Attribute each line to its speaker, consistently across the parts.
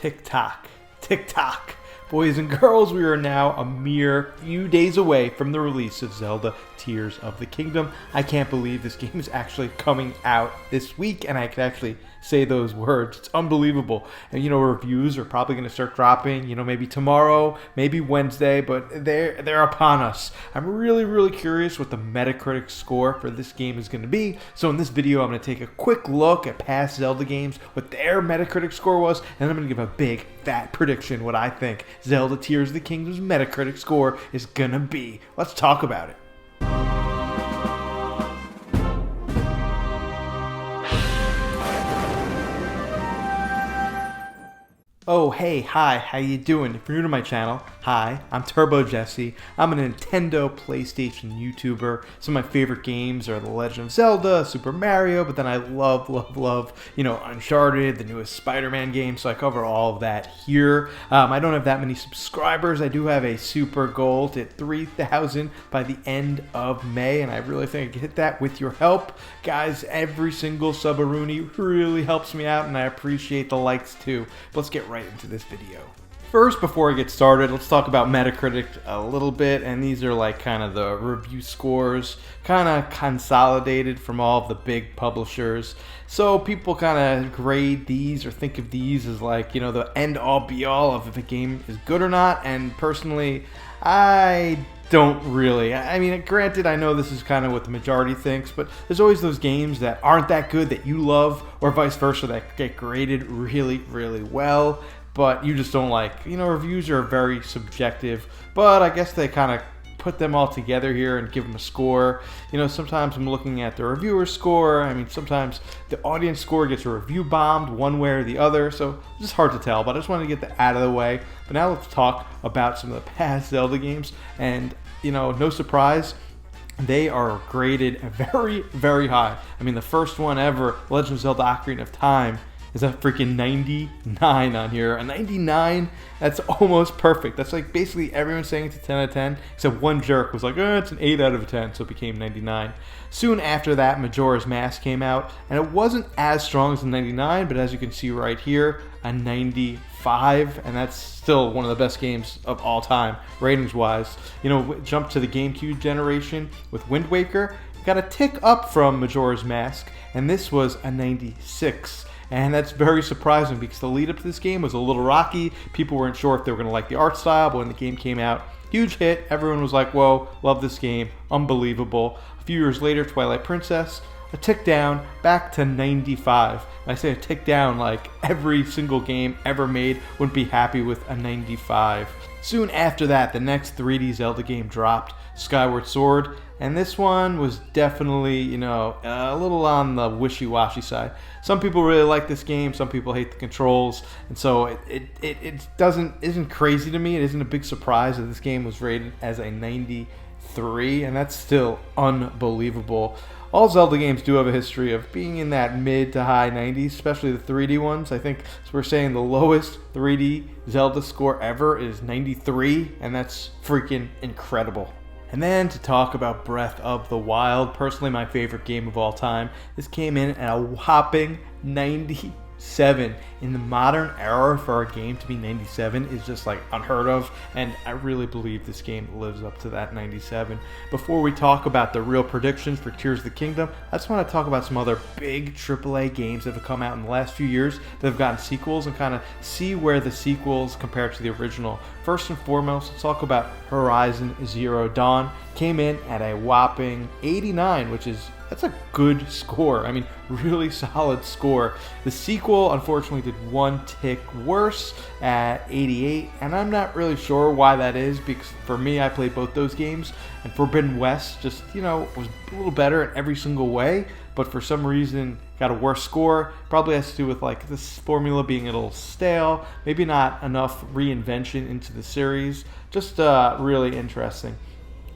Speaker 1: Tick tock, tick tock. Boys and girls, we are now a mere few days away from the release of Zelda Tears of the Kingdom. I can't believe this game is actually coming out this week, and I can actually say those words. It's unbelievable. And reviews are probably going to start dropping, maybe tomorrow, maybe Wednesday, but they're upon us. I'm really curious what the Metacritic score for this game is going to be. So in this video, I'm going to take a quick look at past Zelda games, what their Metacritic score was, and I'm going to give a big fat prediction what I think Zelda Tears of the Kingdom's Metacritic score is going to be. Let's talk about it. Oh, hey, hi, how you doing? If you're new to my channel, hi, I'm Turbo Jesse. I'm a Nintendo, PlayStation YouTuber. Some of my favorite games are The Legend of Zelda, Super Mario, but then I love, Uncharted, the newest Spider-Man game, so I cover all of that here. I don't have that many subscribers. I do have a super goal to hit 3,000 by the end of May, and I really think I can hit that with your help. Guys, every single sub-a-rooney really helps me out, and I appreciate the likes too. But let's get right into this video. First, before I get started, let's talk about Metacritic a little bit, and these are like kind of the review scores, kind of consolidated from all of the big publishers. So people kind of grade these or think of these as like, the end all be all of if a game is good or not, and personally, I don't really. I mean, granted, I know this is kind of what the majority thinks, but there's always those games that aren't that good that you love, or vice versa, that get graded really well, but you just don't like. Reviews are very subjective, but I guess they kind of put them all together here and give them a score. Sometimes I'm looking at the reviewer score. I mean, sometimes the audience score gets a review bombed one way or the other, so it's just hard to tell, but I just wanted to get that out of the way. But now let's talk about some of the past Zelda games, and no surprise, they are graded very high. I mean, the first one ever, Legend of Zelda Ocarina of Time, is a freaking 99 on here. A 99, that's almost perfect. That's like basically everyone saying it's a 10 out of 10, except one jerk was like, it's an 8 out of 10, so it became 99. Soon after that, Majora's Mask came out, and it wasn't as strong as the 99, but as you can see right here, a 95, and that's still one of the best games of all time, ratings-wise. Jump to the GameCube generation with Wind Waker, got a tick up from Majora's Mask, and this was a 96. And that's very surprising because the lead up to this game was a little rocky. People weren't sure if they were going to like the art style, but when the game came out, huge hit. Everyone was like, whoa, love this game, unbelievable. A few years later, Twilight Princess, a tick down, back to 95. And I say a tick down like every single game ever made wouldn't be happy with a 95. Soon after that, the next 3D Zelda game dropped, Skyward Sword, and this one was definitely, a little on the wishy-washy side. Some people really like this game, some people hate the controls, and so it isn't crazy to me. It isn't a big surprise that this game was rated as a 93, and that's still unbelievable. All Zelda games do have a history of being in that mid to high 90s, especially the 3D ones. I think, as we're saying, the lowest 3D Zelda score ever is 93, and that's freaking incredible. And then to talk about Breath of the Wild, personally my favorite game of all time. This came in at a whopping 97. In the modern era, for a game to be 97 is just like unheard of, and I really believe this game lives up to that 97. Before we talk about the real predictions for Tears of the Kingdom, I just want to talk about some other big AAA games that have come out in the last few years that have gotten sequels and kind of see where the sequels compare to the original. First and foremost, let's talk about Horizon Zero Dawn. Came in at a whopping 89, that's a good score. I mean, really solid score. The sequel, unfortunately, did one tick worse at 88, and I'm not really sure why that is, because for me, I played both those games, and Forbidden West just, was a little better in every single way, but for some reason got a worse score. Probably has to do with like this formula being a little stale, maybe not enough reinvention into the series. Just really interesting.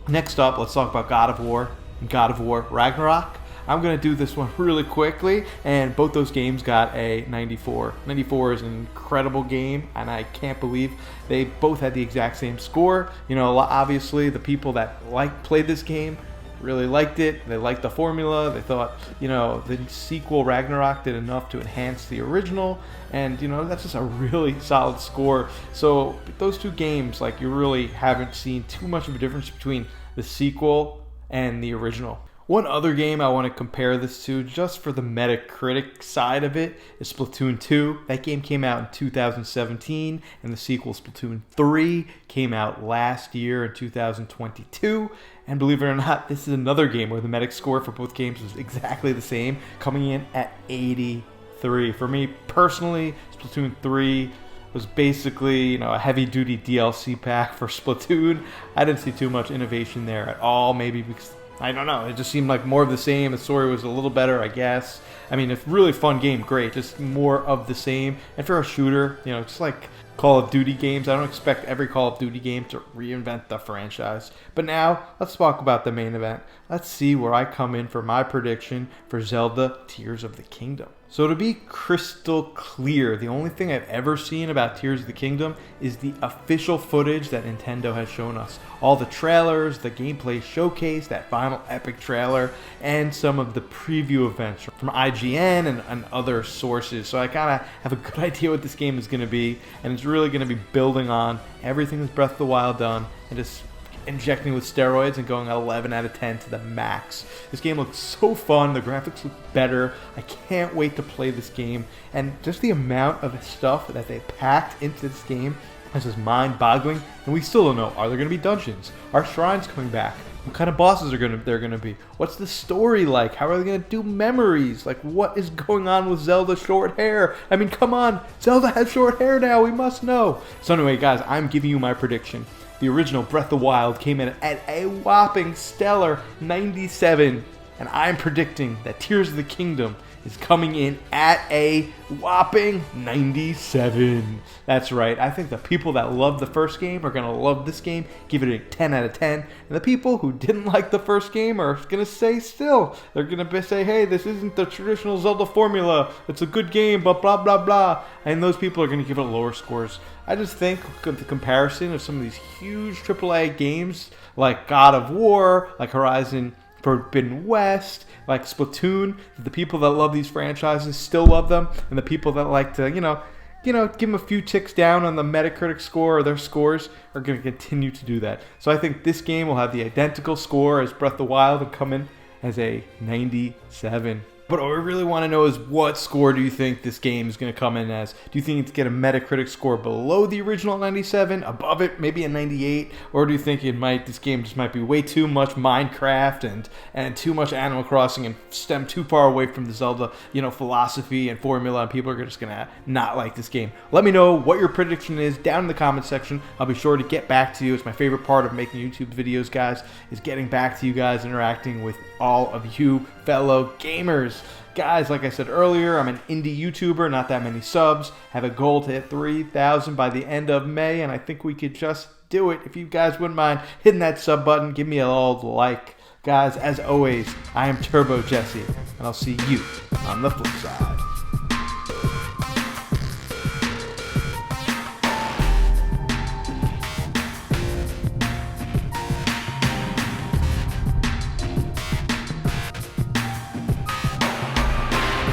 Speaker 1: Next up, let's talk about God of War and God of War Ragnarok. I'm going to do this one really quickly, and both those games got a 94. 94 is an incredible game, and I can't believe they both had the exact same score. Obviously the people that played this game really liked it. They liked the formula. They thought, the sequel Ragnarok did enough to enhance the original, and that's just a really solid score. So those two games, like, you really haven't seen too much of a difference between the sequel and the original. One other game I want to compare this to, just for the Metacritic side of it, is Splatoon 2. That game came out in 2017, and the sequel, Splatoon 3, came out last year in 2022. And believe it or not, this is another game where the Metacritic score for both games was exactly the same, coming in at 83. For me personally, Splatoon 3 was basically, a heavy-duty DLC pack for Splatoon. I didn't see too much innovation there at all, maybe because, I don't know, it just seemed like more of the same. The story was a little better, I guess. I mean, it's a really fun game, great, just more of the same. And for a shooter, just like Call of Duty games, I don't expect every Call of Duty game to reinvent the franchise. But now, let's talk about the main event. Let's see where I come in for my prediction for Zelda Tears of the Kingdom. So to be crystal clear, the only thing I've ever seen about Tears of the Kingdom is the official footage that Nintendo has shown us. All the trailers, the gameplay showcase, that final epic trailer, and some of the preview events from IGN and other sources. So I kind of have a good idea what this game is going to be, and it's really going to be building on everything that's Breath of the Wild done, and just injecting with steroids and going 11 out of 10 to the max. This game looks so fun. The graphics look better. I can't wait to play this game. And just the amount of stuff that they packed into this game is just mind-boggling. And we still don't know. Are there going to be dungeons? Are shrines coming back? What kind of bosses they're going to be? What's the story like? How are they going to do memories? Like, what is going on with Zelda's short hair? I mean, come on. Zelda has short hair now. We must know. So anyway, guys, I'm giving you my prediction. The original Breath of the Wild came in at a whopping stellar 97, and I'm predicting that Tears of the Kingdom is coming in at a whopping 97. That's right. I think the people that love the first game are going to love this game, give it a 10 out of 10. And the people who didn't like the first game are going to say still. They're going to say, hey, this isn't the traditional Zelda formula. It's a good game, but blah, blah, blah. And those people are going to give it lower scores. I just think of the comparison of some of these huge AAA games like God of War, like Horizon Forbidden West, like Splatoon, the people that love these franchises still love them, and the people that like to, give them a few ticks down on the Metacritic score or their scores are going to continue to do that. So I think this game will have the identical score as Breath of the Wild and come in as a 97. But what we really want to know is, what score do you think this game is going to come in as? Do you think it's going to get a Metacritic score below the original 97, above it, maybe a 98? Or do you think this game just might be way too much Minecraft and too much Animal Crossing and stem too far away from the Zelda, philosophy and formula, and people are just going to not like this game? Let me know what your prediction is down in the comment section. I'll be sure to get back to you. It's my favorite part of making YouTube videos, guys, is getting back to you guys, interacting with all of you fellow gamers. Guys, like I said earlier, I'm an indie YouTuber, not that many subs. Have a goal to hit 3,000 by the end of May, and I think we could just do it. If you guys wouldn't mind hitting that sub button, give me a old like. Guys, as always, I am Turbo Jesse, and I'll see you on the flip side.